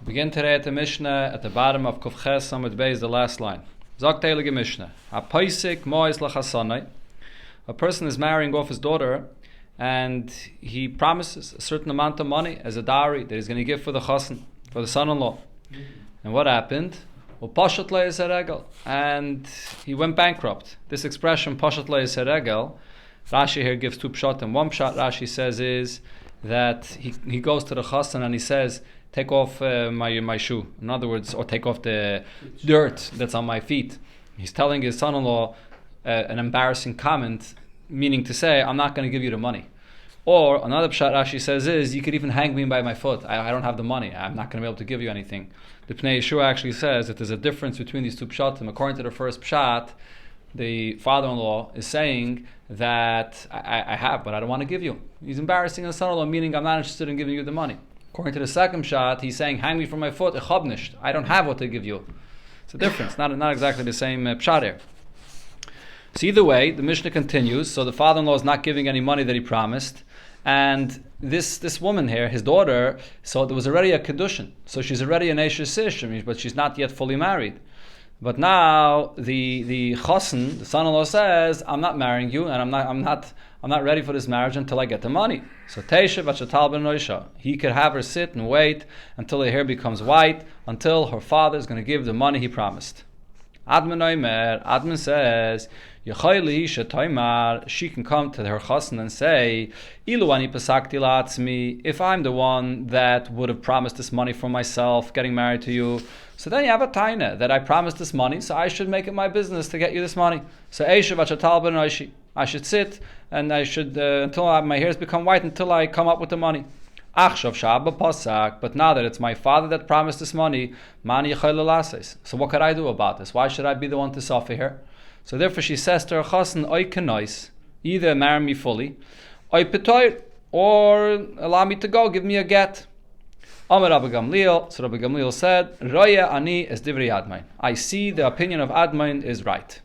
Begin today at the Mishnah at the bottom of Kuf Ches Samud Beis, the last line. Zok Teilige Mishnah. Ha-poisik mois lachasanai. A person is marrying off his daughter, and he promises a certain amount of money as a dowry that he's going to give for the chassan, for the son-in-law. And what happened? Well, pashat leis haregel, and he went bankrupt. This expression, pashat leis haregel, Rashi here gives two pshat, and one pshat Rashi says is that he goes to the chassan and he says, take off my shoe. In other words, or take off the dirt that's on my feet. He's telling his son-in-law an embarrassing comment, meaning to say, I'm not going to give you the money. Or another pshat Rashi says is, you could even hang me by my foot. I don't have the money. I'm not going to be able to give you anything. The Pnei Yeshua actually says that there's a difference between these two pshatim. According to the first pshat, the father-in-law is saying that I have, but I don't want to give you. He's embarrassing his son-in-law, meaning I'm not interested in giving you the money. According to the second shot, he's saying, hang me from my foot, ich hab nicht. I don't have what to give you. It's a difference, not exactly the same pshat here. So either way, the Mishnah continues, so the father-in-law is not giving any money that he promised, and this woman here, his daughter, so there was already a kedushin, so she's already an Eishes Ish, but she's not yet fully married. But now the chassan, the son-in-law, says, I'm not marrying you, and I'm not ready for this marriage until I get the money. So Teisha v'chatal ben Roisha, he could have her sit and wait until her hair becomes white, until her father is going to give the money he promised. Admin says, she can come to her chassan and say, if I'm the one that would have promised this money for myself, getting married to you, so then you have a taina that I promised this money, so I should make it my business to get you this money. So I should sit and I should until my hairs become white, until I come up with the money. But now that it's my father that promised this money, so what could I do about this? Why should I be the one to suffer here? So therefore she says to her chassan, Oy kenois, either marry me fully, Oy petoir, or allow me to go, give me a get. Amar Rabbi Gamliel, so Rabbi Gamliel said, Roya ani es divrei Admain. I see the opinion of Admain is right.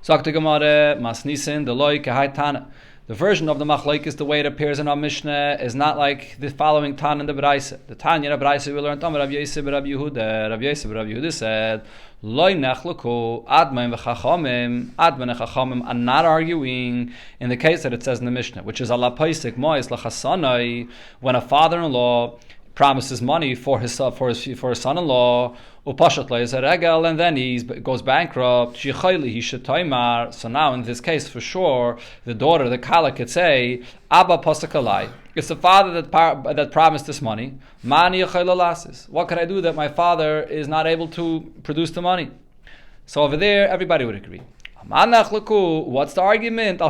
Sagt the Gemara, mas nisin, the loy kehai tana. The version of the machlokes, the way it appears in our Mishnah, is not like the following Tan in the Braise. The Tanya in the Braise we learned, Amar Rav Yosef Rav Yehuda. Rav Yosef Rav Yehuda said, Loi nechluku admain v'chachamim. Admain and chachamim are not arguing in the case that it says in the Mishnah, which is ala paisik mois lachasanai, when a father-in-law promises money for his son-in-law, upashat leis haregel, and then he goes bankrupt. He should taimar. So now in this case, for sure, the daughter, the kala, could say, Abba pasakalai. It's the father that promised this money. Mani lasis. What can I do that my father is not able to produce the money? So over there, everybody would agree. What's the argument?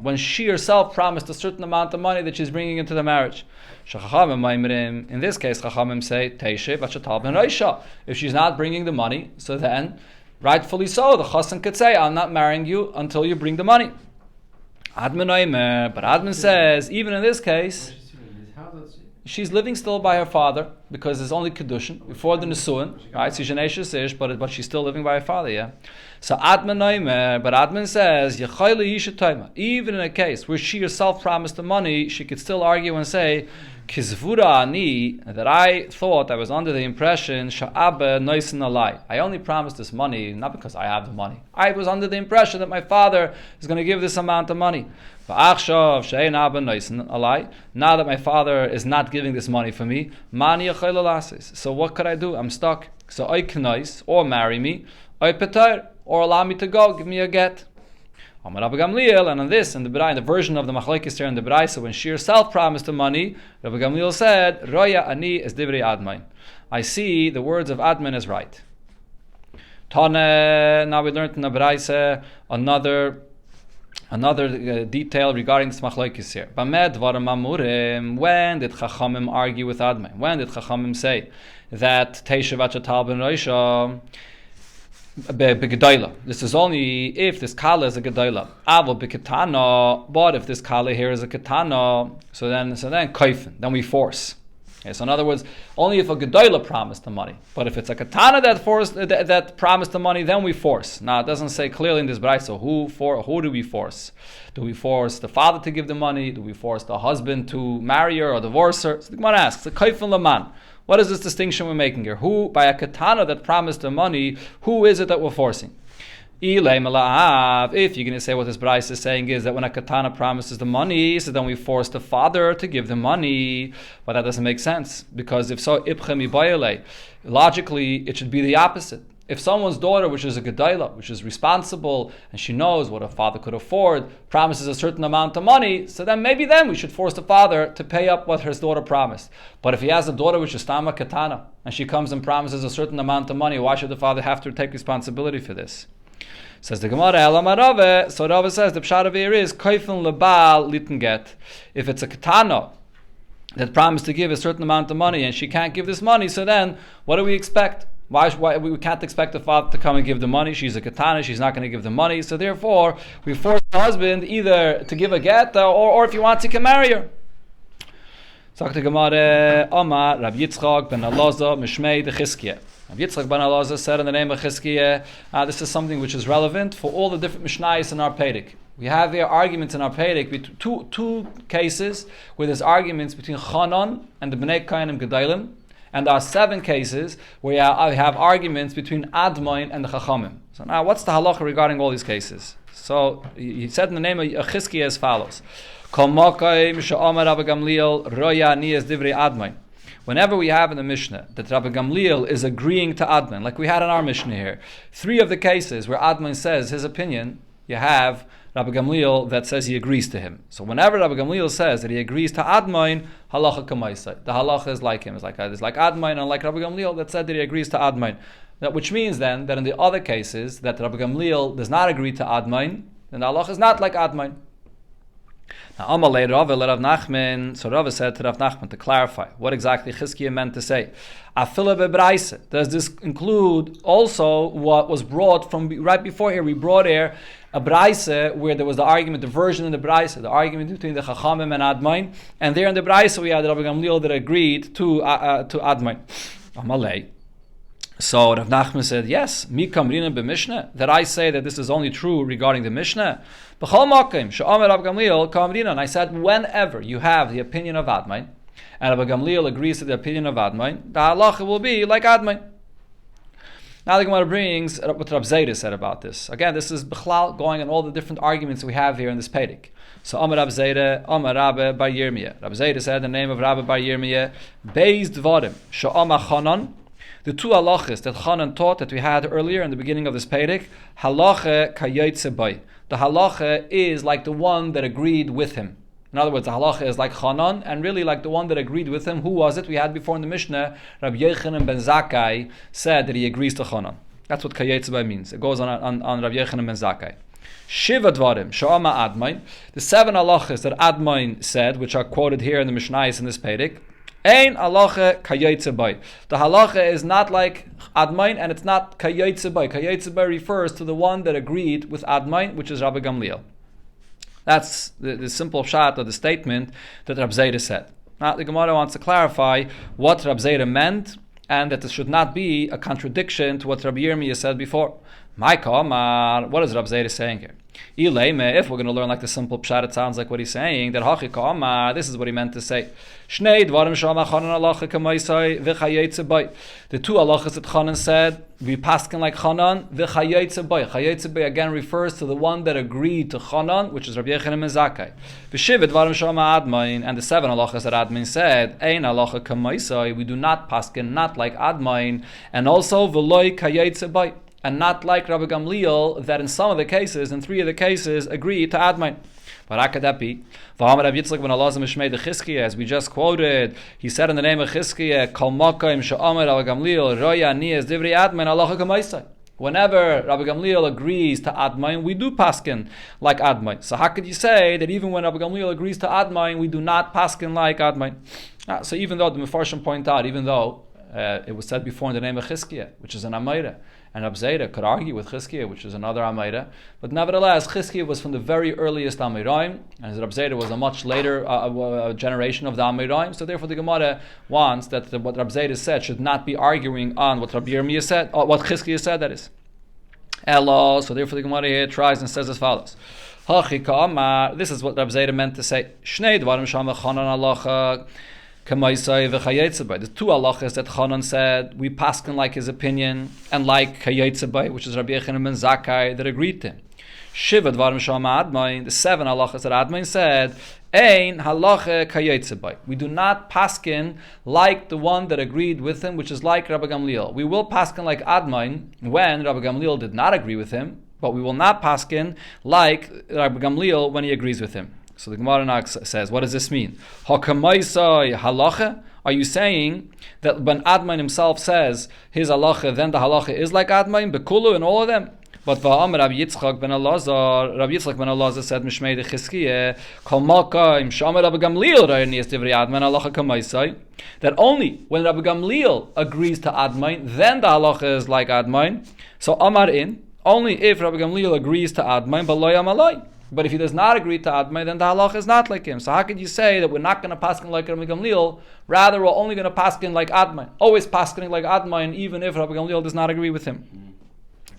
When she herself promised a certain amount of money that she's bringing into the marriage. In this case, Chachamim say, if she's not bringing the money, so then, rightfully so, the chassan could say, I'm not marrying you until you bring the money. But Admin says, even in this case, she's living still by her father, because there's only kedushin before the nesuin, right? She's an Eishes Ish, but she's still living by her father, yeah. So Admin says, even in a case where she herself promised the money, she could still argue and say, Kizvura ani, that I thought, I was under the impression, Sha'abe noisin alai. I only promised this money not because I have the money. I was under the impression that my father is going to give this amount of money. Now that my father is not giving this money for me, so what could I do? I'm stuck. So I knois, or marry me, I petar, or allow me to go, give me a get. And on this, in the version of the machlokes here in the Braise, when she herself promised the money, Rabbi Gamliel said, Roya ani es divrei Admain. I see the words of Admain as right. Tane, now we learned in the Braise another detail regarding this machlokes here. When did Chachamim argue with Admain? When did Chachamim say that Teisha v'chatal ben Roisha this is only if this kala is a gedola. Aval b'ketana, but if this kala here is a ketana, so then kaifin, then we force. Okay, so in other words, only if a gedola promised the money. But if it's a katana that promised the money, then we force. Now it doesn't say clearly in this brayso who do we force? Do we force the father to give the money? Do we force the husband to marry her or divorce her? So the Gemara asks, the kaifin laman. What is this distinction we're making here? Who, by a katana that promised the money, who is it that we're forcing? If you're going to say what this Bryce is saying is that when a katana promises the money, so then we force the father to give the money. But that doesn't make sense, because if so, logically it should be the opposite. If someone's daughter, which is a gedayla, which is responsible, and she knows what a father could afford, promises a certain amount of money, so then maybe then we should force the father to pay up what his daughter promised. But if he has a daughter which is tama katana, and she comes and promises a certain amount of money, why should the father have to take responsibility for this? Says the Gemara, Elamarave. So Rava says the pshat over here is kaifin lebal liten get. If it's a katana that promised to give a certain amount of money and she can't give this money, so then what do we expect? Why we can't expect the father to come and give the money? She's a katana, she's not going to give the money. So therefore, we force the husband either to give a get or if he wants, he can marry her. Sagt the Gemara, Omar Rab Yitzchak ben Elazar Mishmei de Chizkiah. Rabbi Yitzchak ben Elazar said in the name of Chizkiah, this is something which is relevant for all the different Mishnayos in our Pedic. We have here arguments in our Pedic, two cases where there's arguments between Chanan and the Bnei Kainim Gedalim, and there are 7 cases where we have arguments between Admoin and the Chachamim. So now, what's the halacha regarding all these cases? So he said in the name of Chizkiah as follows: Whenever we have in the Mishnah that Rabbi Gamliel is agreeing to Admon, like we had in our Mishnah here, 3 of the cases where Admon says his opinion, you have Rabbi Gamliel that says he agrees to him. So whenever Rabbi Gamliel says that he agrees to Admon, halacha kamaisai. The halacha is like him. It's like Admon, and like Rabbi Gamliel that said that he agrees to Admon. Which means then that in the other cases that Rabbi Gamliel does not agree to Admon, then the halacha is not like Admon. Now, Amalei Rava let Rav Nachman. So Rava said to Rav Nachman to clarify what exactly Chizkiah meant to say. Afila bebraisa. Does this include also what was brought from right before here? We brought here a braisa where there was the argument, the version in the braisa, the argument between the Chachamim and Admon, and there in the braisa we had Rabbi Gamliel that agreed to Admon. Amalei. So Rav Nachman said, yes, mi kamrina b'mishnah, that I say that this is only true regarding the Mishnah. B'chol makim, she'omer Rav Gamliel kamrina, and I said, whenever you have the opinion of Admon, and Rav Gamliel agrees to the opinion of Admon, the halacha will be like Admon. Now the Gemara brings what Rab Zayda said about this. Again, this is b'chlal going on all the different arguments we have here in this Pedic. So Amar Rab Zayda, Amar Rabbe bar Yirmiyah. Rab Zayda said the name of Rabbe bar Yirmiyah, Beis Dvarim, she'omar Chanan. The 2 halachas that Chanan taught that we had earlier in the beginning of this Pedic, halacha kayetze bay. The halacha is like the one that agreed with him. In other words, the halacha is like Chanan, and really like the one that agreed with him. Who was it? We had before in the Mishnah, Rabbi Yochanan ben Zakkai said that he agrees to Chanan. That's what kayetze bay means. It goes on Rabbi Yochanan ben Zakkai. Shiva dvarim sha'ama Admon. The 7 halachas that Admon said, which are quoted here in the Mishnayos in this Pedic, Ein halacha kayetze bay. The halacha is not like Admon, and it's not kayetze bay. Kayetze bay refers to the one that agreed with Admon, which is Rabbi Gamliel. That's the simple pshat of the statement that Rab Zayda said. Now the Gemara wants to clarify what Rab Zayda meant, and that this should not be a contradiction to what Rabbi Yirmiyah said before. What is Rab Zayda saying here? If we're going to learn like the simple pshat, it sounds like what he's saying, that this is what he meant to say. The 2 halachas that Chanan said, we paskin like Chanan, v'chayetze bay. Chayetze bay again refers to the one that agreed to Chanan, which is Rabbi Yochanan ben Zakkai. And the 7 halachas that Admon said, ein halacha kamaisai, we do not paskin, not like Admon, and also v'loy kayetze bay, and not like Rabbi Gamliel, that in some of the cases, in 3 of the cases, agreed to Admon. But how could that be? As we just quoted, he said in the name of Chizkiah, whenever Rabbi Gamliel agrees to Admon, we do paskin like Admon. So how could you say that even when Rabbi Gamliel agrees to Admon, we do not paskin like Admon? So even though the Mefarshim point out, even though it was said before in the name of Chizkiah, which is an Amayra, And Rab Zera could argue with Chizkiah, which is another Amayra. But nevertheless, Chizkiah was from the very earliest Amayraim, and Rab Zera was a much later generation of the Amayraim. So therefore, the Gemara wants that what Rab Zera said should not be arguing on what Rabbi Yirmiyah said, or what Chizkiah said, that is. Elo, so therefore the Gemara here tries and says as follows. This is what Rab Zera meant to say. Shnei dvarim shama chanan halacha kamaisai v'chayetzabai. The two halachas that Chanan said, we paskin like his opinion, and like chayetzabai, which is Rabbi Yechanan ben Zakkai, that agreed to him. Shiva dvarim shama admain. The 7 halachas that Admain said, ein halacha kayetzabai. We do not paskin like the one that agreed with him, which is like Rabbi Gamliel. We will paskin like Admain when Rabbi Gamliel did not agree with him, but we will not paskin like Rabbi Gamliel when he agrees with him. So the Gemara says, what does this mean? Hakamaisai halacha? Are you saying that when Admain himself says his halacha, then the halacha is like Admain, Bekulu, and all of them? But Rabbi Yitzchak ben Elazar said, Mishmei de Chizkiah, Kol Malka im Shama Rabbi Gamliel Rayanias Divrei Admain halacha kamaisai. That only when Rabbi Gamliel agrees to Admain, then the halacha is like Admain. So Amar in, only if Rabbi Gamliel agrees to Admain, but loy amalai. But if he does not agree to Admai, then the halacha is not like him. So how could you say that we're not going to paskin like Rabbi Gamliel? Rather, we're only going to paskin like Admai. Always paskin like Admai, even if Rabbi Gamliel does not agree with him.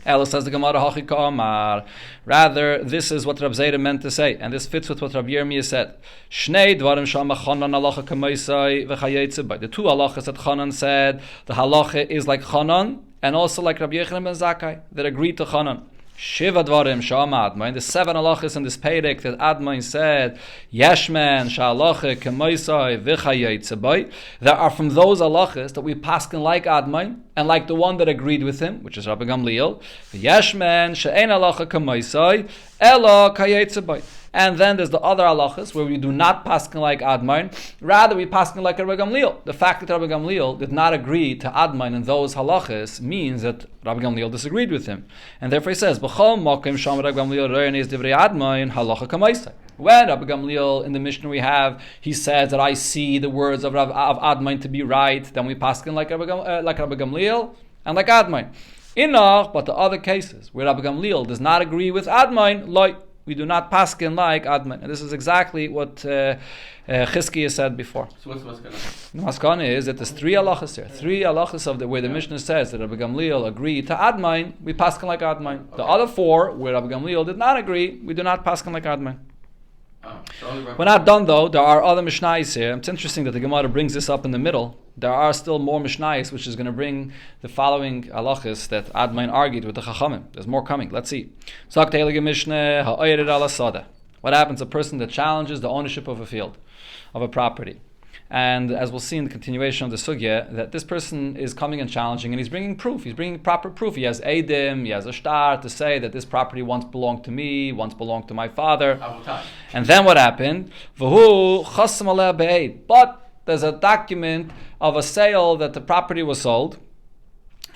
Ella says the Gemara Hachi Kamar. Rather, this is what Rab Zera meant to say, and this fits with what Rabbi Yirmiyah said. Shnei dvarim shama chanan halacha kamaisai v'chayetzabai. The two halachas that Chanan said, the halacha is like Chanan, and also like Rabbi Yechanan ben Zakkai, that agreed to Chanan. Shiva dvarim shama Admain. The 7 halachas in this Perek that Admain said, Yeshman shalacha kemaisai v'chayetzabai. There are from those halachas that we paskin like Admain and like the one that agreed with him, which is Rabbi Gamliel. Yeshman she'ein halacha kemaisai ela kayetzabai. And then there's the other halachas where we do not paskin like Admain, rather we paskin like Rabbi Gamliel. The fact that Rabbi Gamliel did not agree to Admain in those halachas means that Rabbi Gamliel disagreed with him. And therefore he says, B'chol makim sham Rabbi Gamliel re'enes divrei Admain halacha kamaisai. When Rabbi Gamliel, in the Mishnah we have, he says that I see the words of Admain to be right, then we paskin like Rabbi Gamliel and like Admain. Enoch, but the other cases where Rabbi Gamliel does not agree with Admain, like we do not paskin like Admain. And this is exactly what Chizkiah said before. So what's the maskana? The maskana is that there's 3 halachas here. 3 halachas of where the Mishnah says that Rabbi Gamliel agreed to Admain, we paskin like Admain. Okay. The other 4, where Rabbi Gamliel did not agree, we do not paskin like Admain. We're not done though. There are other Mishnayos here. It's interesting that the Gemara brings this up in the middle. There are still more Mishnayos, which is going to bring the following halachas that Admain argued with the Chachamim. There's more coming. Let's see. What happens to a person that challenges the ownership of a field, of a property? And as we'll see in the continuation of the sugya, that this person is coming and challenging, and he's bringing proof. He's bringing proper proof. He has edim, he has a shtar to say that this property once belonged to me, once belonged to my father. And then what happened? But there's a document of a sale that the property was sold,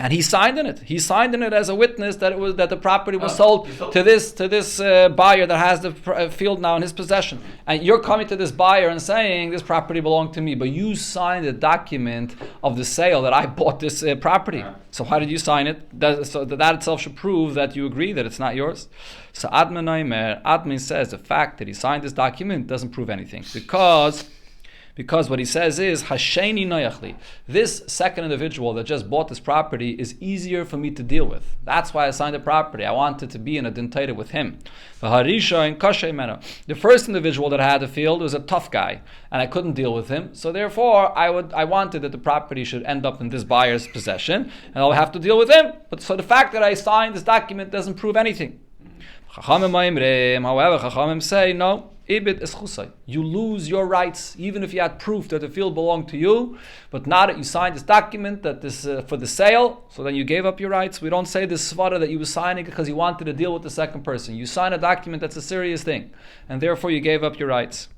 and he signed in it. He signed in it as a witness that the property was sold to this buyer that has the field now in his possession. And you're coming to this buyer and saying this property belonged to me, but you signed the document of the sale that I bought this property. So how did you sign it? So that itself should prove that you agree that it's not yours. So Admin says the fact that he signed this document doesn't prove anything, because what he says is, Hasheni noyachli. This second individual that just bought this property is easier for me to deal with. That's why I signed the property. I wanted to be in a dentated with him. The first individual that had the field was a tough guy, and I couldn't deal with him. So therefore, I wanted that the property should end up in this buyer's possession, and I'll have to deal with him. But so the fact that I signed this document doesn't prove anything. However, Chachamim say, no, Ibid is chusay. You lose your rights, even if you had proof that the field belonged to you, but now that you signed this document that this for the sale, so then you gave up your rights. We don't say this svara that you were signing because you wanted to deal with the second person. You sign a document that's a serious thing, and therefore you gave up your rights.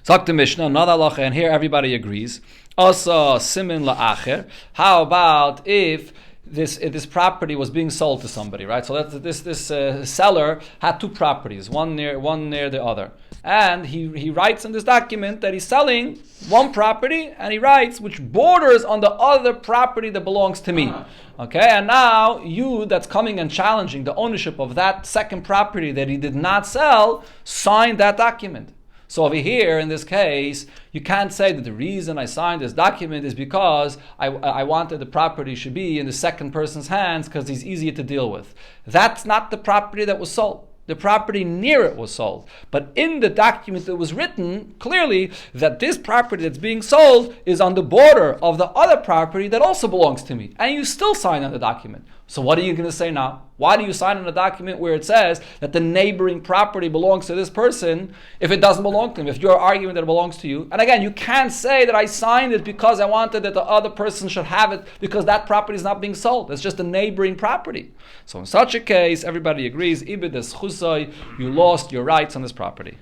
Talk to Mishnah, another halacha, and here everybody agrees. Also, simin la'acher. How about if this property was being sold to somebody, right? So that this seller had 2 properties, one near the other, And he writes in this document that he's selling one property, and he writes which borders on the other property that belongs to me. Okay, and now you that's coming and challenging the ownership of that second property that he did not sell, signed that document. So over here, in this case, you can't say that the reason I signed this document is because I wanted the property should be in the second person's hands because he's easier to deal with. That's not the property that was sold. The property near it was sold. But in the document that was written, clearly that this property that's being sold is on the border of the other property that also belongs to me. And you still sign on the document. So what are you going to say now? Why do you sign on a document where it says that the neighboring property belongs to this person if it doesn't belong to him, if you're arguing that it belongs to you? And again, you can't say that I signed it because I wanted that the other person should have it because that property is not being sold. It's just a neighboring property. So in such a case, everybody agrees, Ibid es chusay, you lost your rights on this property.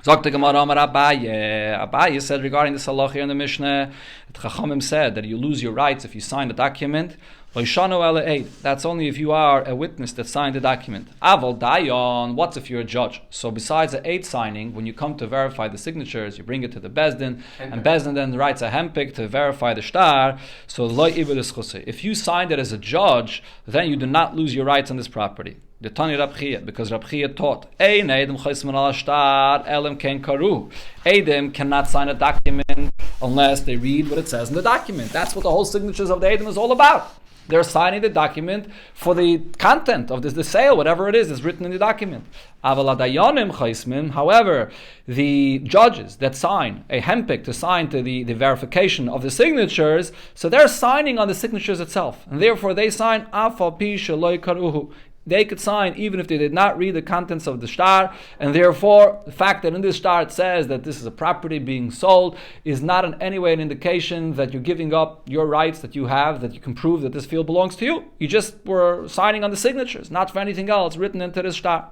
Zok the Gemara Amar Abaye. Abaye said regarding this halacha here in the Mishnah, that Chachamim said that you lose your rights if you sign a document. That's only if you are a witness that signed the document. Aval dayon. What's if you're a judge? So besides the aid signing, when you come to verify the signatures, you bring it to the Bezdin, and Bezdin then writes a hempik to verify the shtar. So if you signed it as a judge, then you do not lose your rights on this property. The Tani Rab Chiya, because Rab Chiya taught, Eidim cannot sign a document unless they read what it says in the document. That's what the whole signatures of the Eidim is all about. They're signing the document for the content of the sale, whatever it is written in the document. However, the judges that sign a hempik to sign to the verification of the signatures, so they're signing on the signatures itself, and therefore they sign afal pi sheloi karuhu. They could sign even if they did not read the contents of the shtar, and therefore the fact that in this shtar it says that this is a property being sold is not in any way an indication that you're giving up your rights that you have, that you can prove that this field belongs to you. You just were signing on the signatures, not for anything else written into this shtar.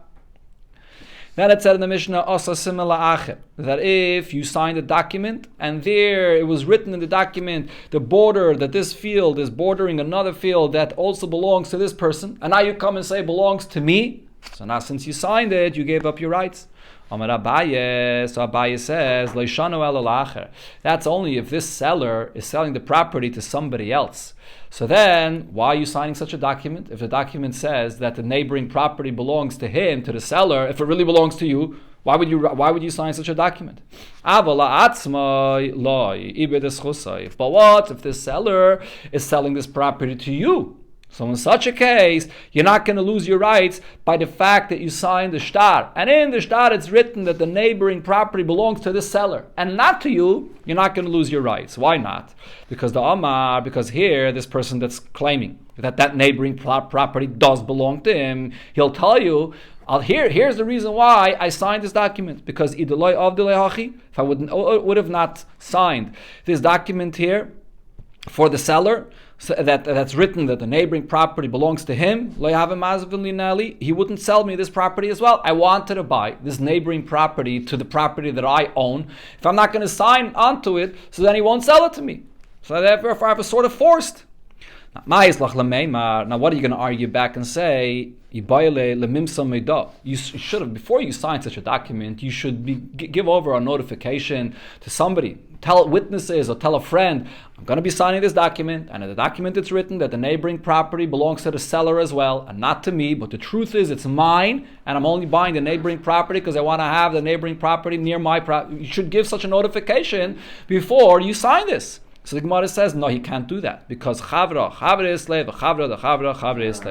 Then it said in the Mishnah, that if you signed a document and there it was written in the document the border that this field is bordering another field that also belongs to this person, and now you come and say it belongs to me, so now since you signed it, you gave up your rights. Amar Abaye, so Abaye says, that's only if this seller is selling the property to somebody else. So then, why are you signing such a document? If the document says that the neighboring property belongs to him, to the seller, if it really belongs to you, why would you sign such a document? But what if this seller is selling this property to you? So in such a case, you're not going to lose your rights by the fact that you signed the shtar. And in the shtar it's written that the neighboring property belongs to the seller and not to you. You're not going to lose your rights. Why not? Because because here, this person that's claiming that neighboring property does belong to him, he'll tell you, here's the reason why I signed this document. Because if I would have not signed this document here for the seller, so that's written that the neighboring property belongs to him, he wouldn't sell me this property as well. I wanted to buy this neighboring property to the property that I own. If I'm not going to sign onto it, so then he won't sell it to me. So therefore I was sort of forced. Now what are you going to argue back and say? You should have, before you sign such a document, you should give over a notification to somebody. Tell witnesses or tell a friend, I'm going to be signing this document, and in the document it's written that the neighboring property belongs to the seller as well, and not to me, but the truth is it's mine, and I'm only buying the neighboring property because I want to have the neighboring property near my property. You should give such a notification before you sign this. So the Gemara says, no, he can't do that, because chavra isle.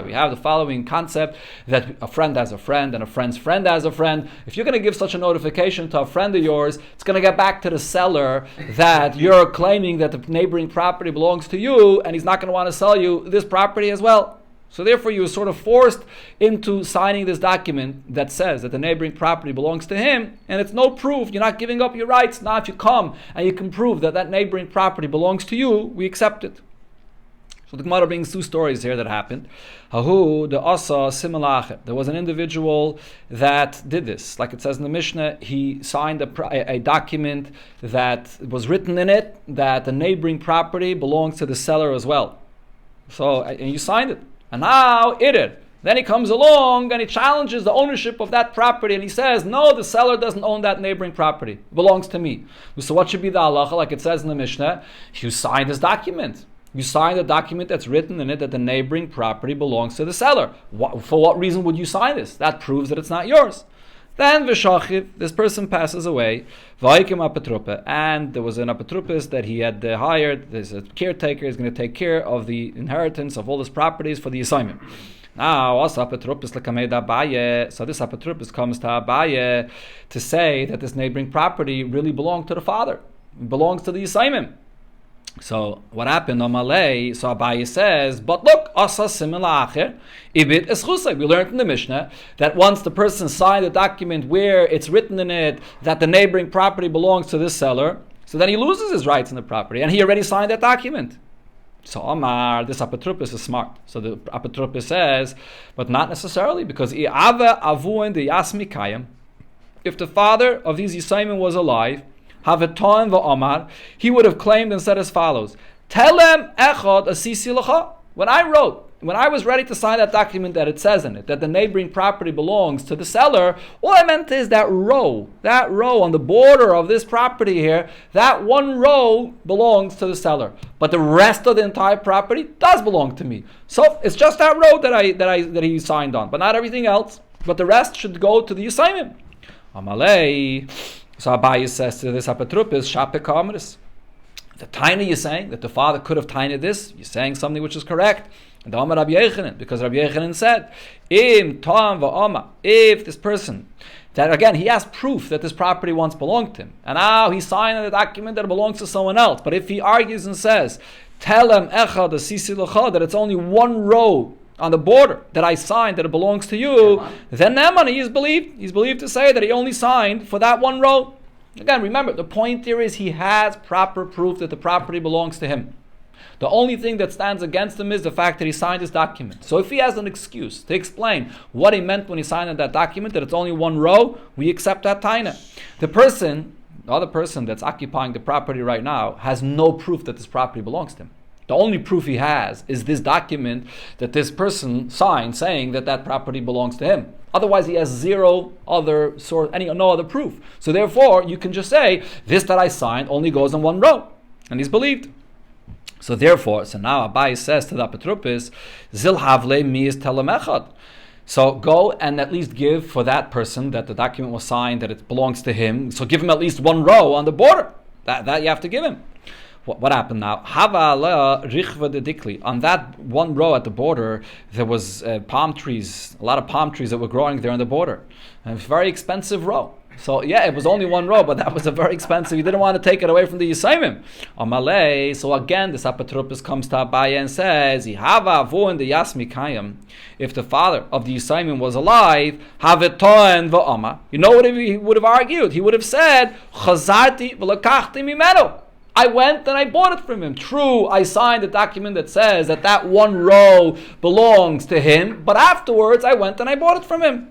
We have the following concept that a friend has a friend and a friend's friend has a friend. If you're going to give such a notification to a friend of yours, it's going to get back to the seller that you're claiming that the neighboring property belongs to you, and he's not going to want to sell you this property as well. So therefore you were sort of forced into signing this document that says that the neighboring property belongs to him, and it's no proof. You're not giving up your rights. Now if you come and you can prove that neighboring property belongs to you, we accept it. So the Gemara brings two stories here that happened. There was an individual that did this. Like it says in the Mishnah, he signed a document that was written in it that the neighboring property belongs to the seller as well. So, and you signed it. And now, Then he comes along and he challenges the ownership of that property, and he says, no, the seller doesn't own that neighboring property. It belongs to me. So what should be the halacha, like it says in the Mishnah? You sign this document. You sign the document that's written in it that the neighboring property belongs to the seller. For what reason would you sign this? That proves that it's not yours. Then v'shachiv, this person passes away, v'haikim apotrupa, and there was an apotropis that he had hired. There's a caretaker. He's going to take care of the inheritance of all his properties for the assignment. Now, also apotropis l'kamed Abaye. So this apotropis comes to Abaye to say that this neighboring property really belonged to the father, it belongs to the assignment. So what happened on Malay? So Abaye says, but look, asa simila acher, ibit eschusay. We learned in the Mishnah that once the person signed a document where it's written in it that the neighboring property belongs to this seller, so then he loses his rights in the property, and he already signed that document. So Omar, this apotropis is smart. So the apotropis says, but not necessarily, because if the father of these Yisayim was alive, Haveton v'Omar, he would have claimed and said as follows: Telem echad asisi l'cha. When I was ready to sign that document that it says in it that the neighboring property belongs to the seller, all I meant is that row on the border of this property here, that one row belongs to the seller, but the rest of the entire property does belong to me. So it's just that row that he signed on, but not everything else. But the rest should go to the assignment. Amalei. So Abaye says to this apotropis, Shapek Amris. The taina you're saying that the father could have tained this, you're saying something which is correct. And the Amar Rabbi Yechanan, because Rabbi Yechanan said, Im Tom va'Ama, if this person, that again he has proof that this property once belonged to him, and now he signed a document that it belongs to someone else. But if he argues and says, Telem echad asisi l'cha, that it's only one row on the border that I signed that it belongs to you, then Neman, he is believed. He's believed to say that he only signed for that one row. Again, remember, the point there is he has proper proof that the property belongs to him. The only thing that stands against him is the fact that he signed his document. So if he has an excuse to explain what he meant when he signed that document, that it's only one row, we accept that taina. The other person that's occupying the property right now has no proof that this property belongs to him. The only proof he has is this document that this person signed saying that that property belongs to him. Otherwise, he has no other proof. So therefore, you can just say, this that I signed only goes in one row. And he's believed. So now Abaye says to the apotropis, Zil havle mi is telem echad. So go and at least give for that person that the document was signed, that it belongs to him. So give him at least one row on the border. That you have to give him. What happened now? On that one row at the border, there was palm trees, a lot of palm trees that were growing there on the border. And it was a very expensive row. So yeah, it was only one row, but that was a very expensive. You didn't want to take it away from the Yisayim. Amalei. So again, this apotropis comes to Abaye and says, if the father of the Yisayim was alive, haveton va'ama. You know what he would have argued? He would have said, Chazarti v'lakachti mimeno. I went and I bought it from him. True, I signed a document that says that one row belongs to him, but afterwards I went and I bought it from him.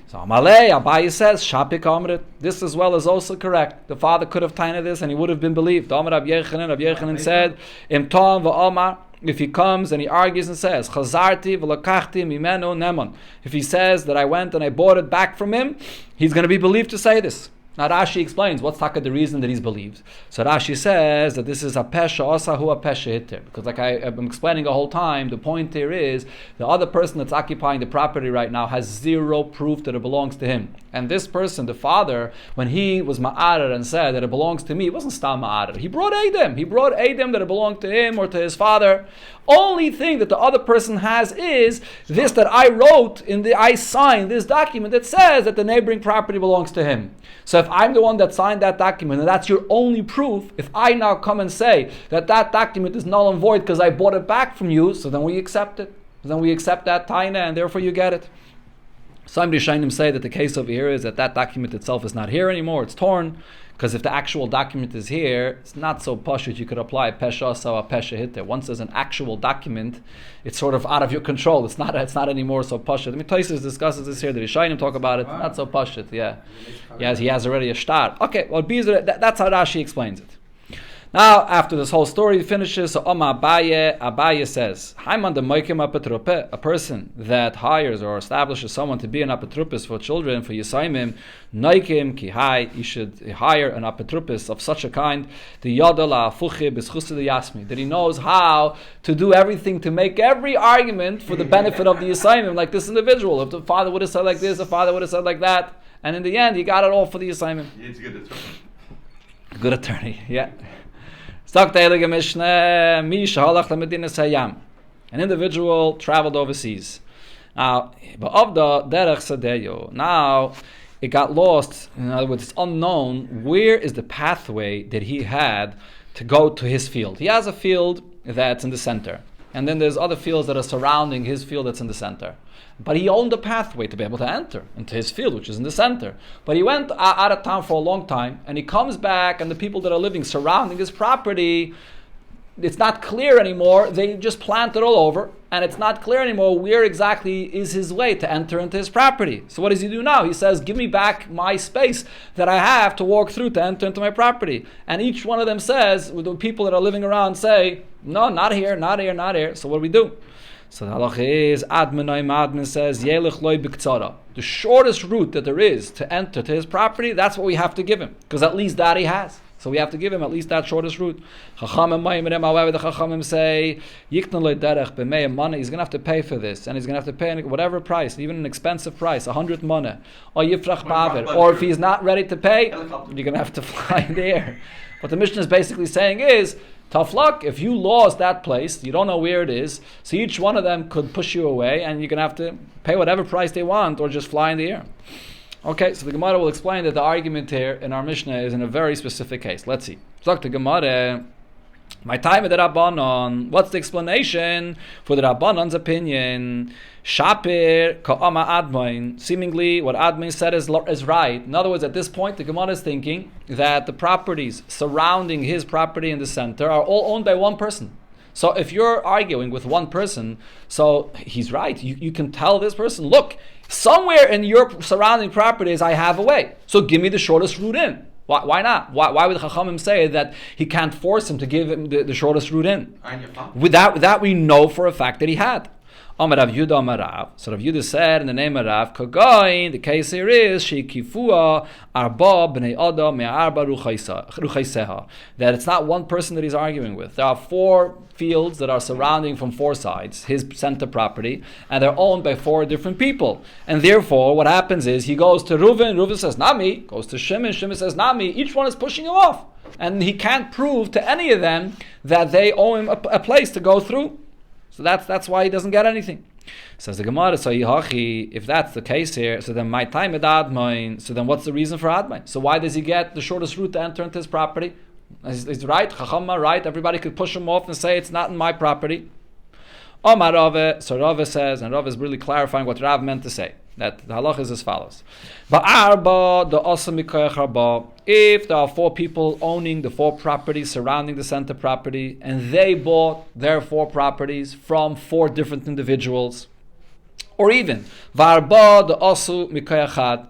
So Abaye says, Shapik Amrit, this as well is also correct. The father could have tained this and he would have been believed. Rabbi Yechanan said, Im Tom va'Omar, if he comes and he argues and says, Chazarti v'lakachti mimenu nemon, if he says that I went and I bought it back from him, he's going to be believed to say this. Now Rashi explains what's the reason that he's believed. So Rashi says that this is a pesha osahu a pesha hitter, because like I'm explaining the whole time, the point here is the other person that's occupying the property right now has zero proof that it belongs to him. And this person, the father, when he was ma'arer and said that it belongs to me, it wasn't stam ma'arer. He brought Edom that it belonged to him or to his father. Only thing that the other person has is this that I wrote I signed this document that says that the neighboring property belongs to him. So if I'm the one that signed that document and that's your only proof, if I now come and say that document is null and void because I bought it back from you, so then we accept it. Then we accept that taina and therefore you get it. Some Rishonim say that the case over here is that document itself is not here anymore, it's torn. Because if the actual document is here, it's not so pashut. You could apply pesha so a pesha hitter. Once there's an actual document, it's sort of out of your control. It's not anymore so pashut. I mean, Tosfos discusses this here. The Rishonim talk about it. Not so pashut. Yeah, he has already a start. Okay, well, that's how Rashi explains it. Now, after this whole story finishes, so Abaye says, a person that hires or establishes someone to be an apotropis for children, for Yisaimim, Noikim Kihai, he should hire an apotropis of such a kind, the Yadala Fuchi Bischusi Yasmi, that he knows how to do everything to make every argument for the benefit of the Yisaimim, like this individual. If the father would have said like this, the father would have said like that, and in the end, he got it all for the Yisaimim. He's a good attorney. Good attorney, yeah. An individual traveled overseas. Now, it got lost. In other words, it's unknown where is the pathway that he had to go to his field. He has a field that's in the center, and then there's other fields that are surrounding his field that's in the center. But he owned a pathway to be able to enter into his field, which is in the center. But he went out of town for a long time, and he comes back, and the people that are living surrounding his property, it's not clear anymore. They just plant it all over, and it's not clear anymore where exactly is his way to enter into his property. So what does he do now? He says, give me back my space that I have to walk through to enter into my property. And each one of them says, with the people that are living around say, no, not here, not here, not here. So what do we do? So the halacha is, Admin says, Yelech loy b'ktzara. The shortest route that there is to enter to his property, that's what we have to give him. Because at least that he has. So we have to give him at least that shortest route. However, the Chachamim say, Yikna loy derech b'mei money. He's going to have to pay for this. And he's going to have to pay whatever price, even an expensive price, 100 money. Or yifrach b'aver. Or if he's not ready to pay, you're going to have to fly in the air. What the Mishnah is basically saying is, tough luck. If you lost that place, you don't know where it is, so each one of them could push you away, and you're going to have to pay whatever price they want, or just fly in the air. Okay, so the Gemara will explain that the argument here in our Mishnah is in a very specific case. Let's see. Talk to Gemara. My time at the Rabbanon. What's the explanation for the Rabbanon's opinion? Shapir ka'ama admain. Seemingly, what Admain said is right. In other words, at this point, the Gemara is thinking that the properties surrounding his property in the center are all owned by one person. So if you're arguing with one person, so he's right. You can tell this person, look, somewhere in your surrounding properties, I have a way. So give me the shortest route in. Why not? Why would the Chachamim say that he can't force him to give him the shortest route in? With that we know for a fact that he had. Amar Rav Yudah Amar Rav. So Rav Yudah said in the name of Rav, Kogoin, the case here is, Shekifua Arba Bnei Adam Me'arba Ruchaiseha. That it's not one person that he's arguing with. There are 4 fields that are surrounding from 4 sides, his center property, and they're owned by 4 different people. And therefore, what happens is, he goes to Reuven says, not me. Goes to Shimon says, not me. Each one is pushing him off. And he can't prove to any of them that they owe him a place to go through. So that's why he doesn't get anything. Says the Gemara, so if that's the case here, so then my time at Admain, so then what's the reason for Admain? So why does he get the shortest route to enter into his property? Is right, Chachama right, everybody could push him off and say it's not in my property. Omar Rave, so Rave says, and Rave is really clarifying what Rav meant to say, that the halach is as follows. If there are 4 people owning the 4 properties surrounding the center property, and they bought their 4 properties from 4 different individuals, or even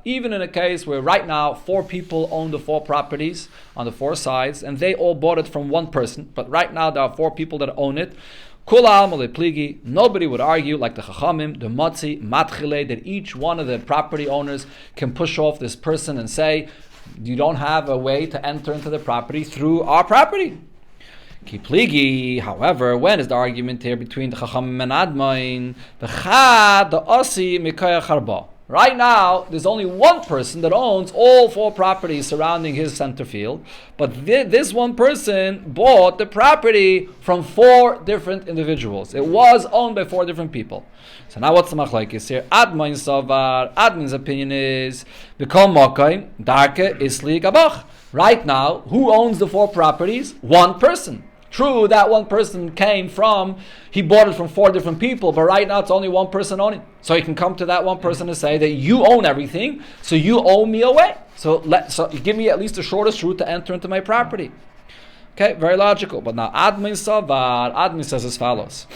even in a case where right now 4 people own the 4 properties on the 4 sides, and they all bought it from one person, but right now there are 4 people that own it, nobody would argue like the Chachamim, the Matzi, Matchile, that each one of the property owners can push off this person and say, you don't have a way to enter into the property through our property. Kipligi, however, when is the argument here between the Chachamim and Admain? The Asi Mikaya Charba. Right now, there's only one person that owns all 4 properties surrounding his center field, but this one person bought the property from 4 different individuals. It was owned by 4 different people. So now what's the machlokes here? Admain Savar, Admain's opinion is, B'kol Mokayim, Darke Isli Gabach. Right now, who owns the 4 properties? One person. True, that one person he bought it from 4 different people, but right now it's only one person owning. So he can come to that one person and say that you own everything, so you owe me away. So give me at least the shortest route to enter into my property. Okay, very logical. But now Admin says as follows.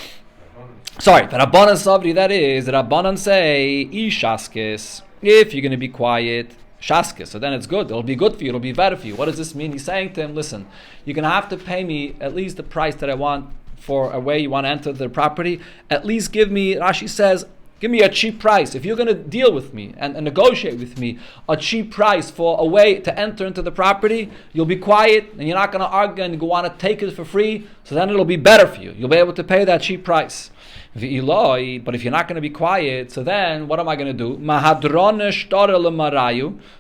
Sorry, the Rabbanan Savri, that is, the Rabbanan say, Ishaskis, if you're going to be quiet, shaskis. So then it's good. It'll be good for you. It'll be better for you. What does this mean? He's saying to him, listen, you're going to have to pay me at least the price that I want for a way you want to enter the property. At least give me, Rashi says, give me a cheap price. If you're going to deal with me and negotiate with me a cheap price for a way to enter into the property, you'll be quiet and you're not going to argue and you want to take it for free. So then it'll be better for you. You'll be able to pay that cheap price. But if you're not going to be quiet, so then what am I going to do?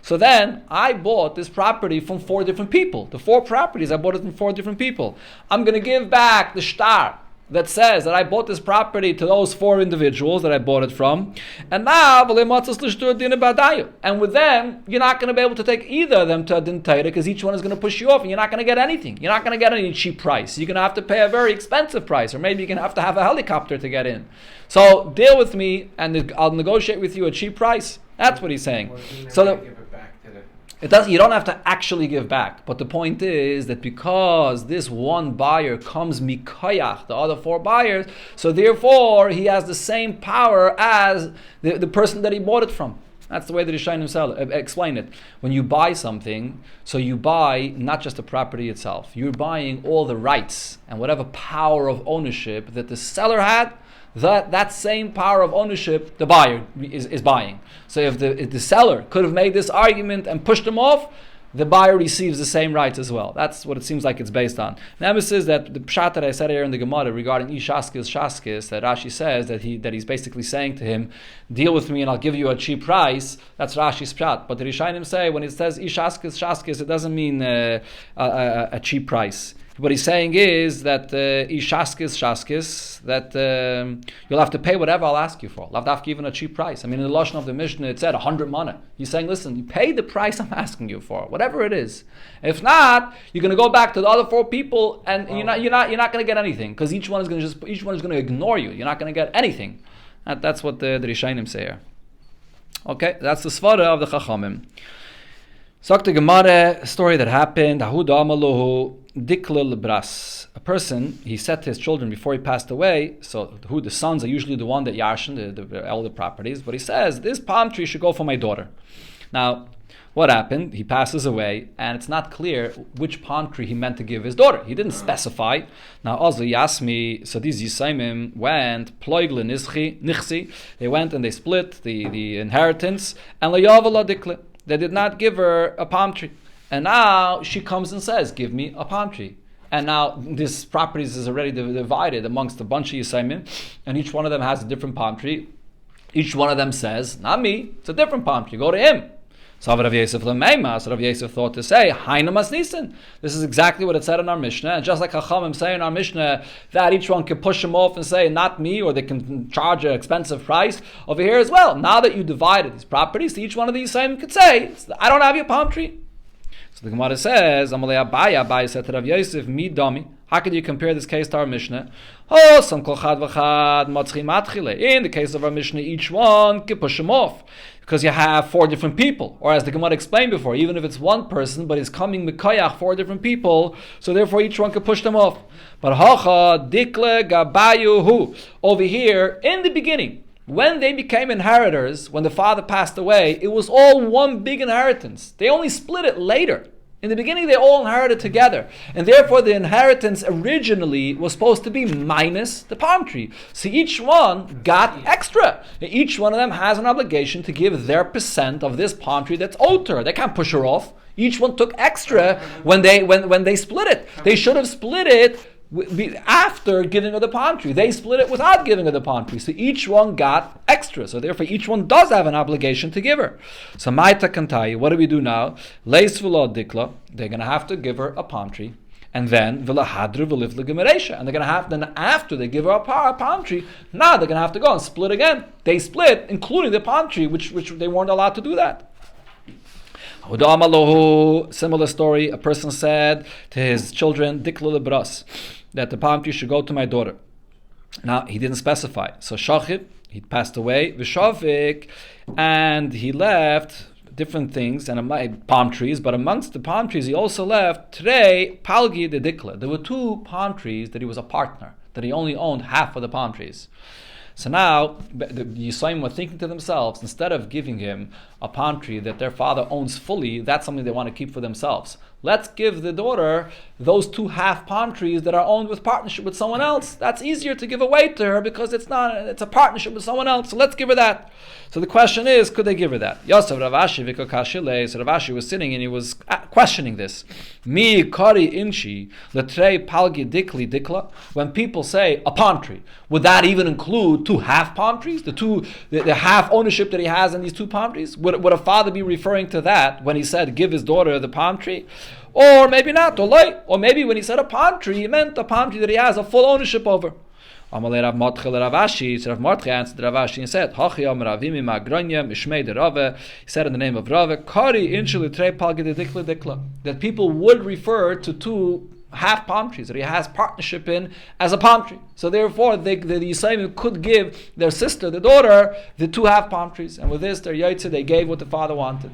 So then I bought this property from 4 different people. The 4 properties, I bought it from 4 different people. I'm going to give back the shtar that says that I bought this property to those 4 individuals that I bought it from, and now, and with them, you're not going to be able to take either of them to a din Torah because each one is going to push you off, and you're not going to get anything. You're not going to get any cheap price. You're going to have to pay a very expensive price, or maybe you're going to have a helicopter to get in. So deal with me, and I'll negotiate with you a cheap price. That's what he's saying. So it does. You don't have to actually give back, but the point is that because this one buyer comes mikoyach the other 4 buyers, so therefore he has the same power as the person that he bought it from. That's the way that Rishonim explain it. When you buy something, so you buy not just the property itself, you're buying all the rights and whatever power of ownership that the seller had. That same power of ownership, the buyer is buying. So if the seller could have made this argument and pushed him off, the buyer receives the same rights as well. That's what it seems like it's based on. Nemes is that the pshat that I said here in the Gemara regarding shaskis, that Rashi says that he's basically saying to him, deal with me and I'll give you a cheap price. That's Rashi's pshat. But the Rishonim say when it says shaskis, it doesn't mean a cheap price. What he's saying is that shaskis, that you'll have to pay whatever I'll ask you for. I'll have to give a cheap price. I mean, in the Lashon of the Mishnah, it said 100 mana. He's saying, listen, you pay the price I'm asking you for, whatever it is. If not, you're going to go back to the other 4 people, and you're not going to get anything because each one is going to ignore you. You're not going to get anything. That's what the Rishonim say here. Okay, that's the svara of the Chachamim. Sagt the Gemara, a story that happened. A person, he said to his children before he passed away, so the sons are usually the one that yarshin, the elder properties, but he says, this palm tree should go for my daughter. Now, what happened? He passes away, and it's not clear which palm tree he meant to give his daughter. He didn't specify. Now, also Yasmi, so these Yisaimim went, ploigle nichsi, they went and they split the inheritance, and layavala dikle. They did not give her a palm tree. And now she comes and says, give me a palm tree. And now this properties is already divided amongst a bunch of Yisaimim, and each one of them has a different palm tree. Each one of them says, not me, it's a different palm tree, go to him. So Rav Yosef Lemeima, so Rav Yosef thought to say, Haina mas nisan. This is exactly what it said in our Mishnah. And just like Chachamim say in our Mishnah that each one can push him off and say, not me, or they can charge an expensive price, over here as well. Now that you divided these properties, each one of these same could say, I don't have your palm tree. So the Gemara says, Amalei Abaye said to Rav Yosef, mi dami. How could you compare this case to our Mishnah? Oh, some kol chad v'chad matzchi matchile. In the case of our Mishnah, each one can push him off because you have 4 different people. Or as the Gemara explained before, even if it's one person, but he's coming mikoyach 4 different people, so therefore each one can push them off. But hacha dikle gabayuhu. Over here, in the beginning, when they became inheritors, when the father passed away, it was all one big inheritance. They only split it later. In the beginning, they all inherited together. And therefore, the inheritance originally was supposed to be minus the palm tree. So each one got extra. Each one of them has an obligation to give their percent of this palm tree that's owed to her. They can't push her off. Each one took extra when they split it. They should have split it after giving her the palm tree. They split it without giving her the palm tree. So each one got extra. So therefore each one does have an obligation to give her. So Maita Kantai, what do we do now? Leis v'lo dikla, they're going to have to give her a palm tree. And then v'lahadru v'livla gemeresha. And they're going to have, then after they give her a palm tree, now they're going to have to go and split again. They split, including the palm tree, which they weren't allowed to do that. Similar story, a person said to his children, Dikla lebras, that the palm tree should go to my daughter. Now, he didn't specify. So Shachit, he passed away, Vishavik, and he left different things, and palm trees, but amongst the palm trees, he also left Trei Palgi de Dikla. There were 2 palm trees that he was a partner, that he only owned half of the palm trees. So now the Yisraelim were thinking to themselves, instead of giving him a palm tree that their father owns fully, that's something they want to keep for themselves. Let's give the daughter those 2 half palm trees that are owned with partnership with someone else. That's easier to give away to her because it's a partnership with someone else. So let's give her that. So the question is, could they give her that? Yosef Ravashi Vikokashile. So Ravashi was sitting and he was questioning this. Mi kari inchi letrei palgi dikli dikla. When people say a palm tree, would that even include 2 half palm trees? The half ownership that he has in these 2 palm trees? Would a father be referring to that when he said give his daughter the palm tree? Or maybe not, or maybe when he said a palm tree, he meant a palm tree that he has a full ownership over. Amalei Rav Ravashi, so Rav Mordechai answered Ravashi and said, Hachiyam Ravimi Magranya Mishmei de Rave. He said in the name of Rave, Kari Inchili Trei Palgede Dikla Dikla, that people would refer to 2 half palm trees that he has partnership in as a palm tree. So therefore, the Yisraelim could give their sister, the daughter, the 2 half palm trees, and with this, their Yaitze, they gave what the father wanted.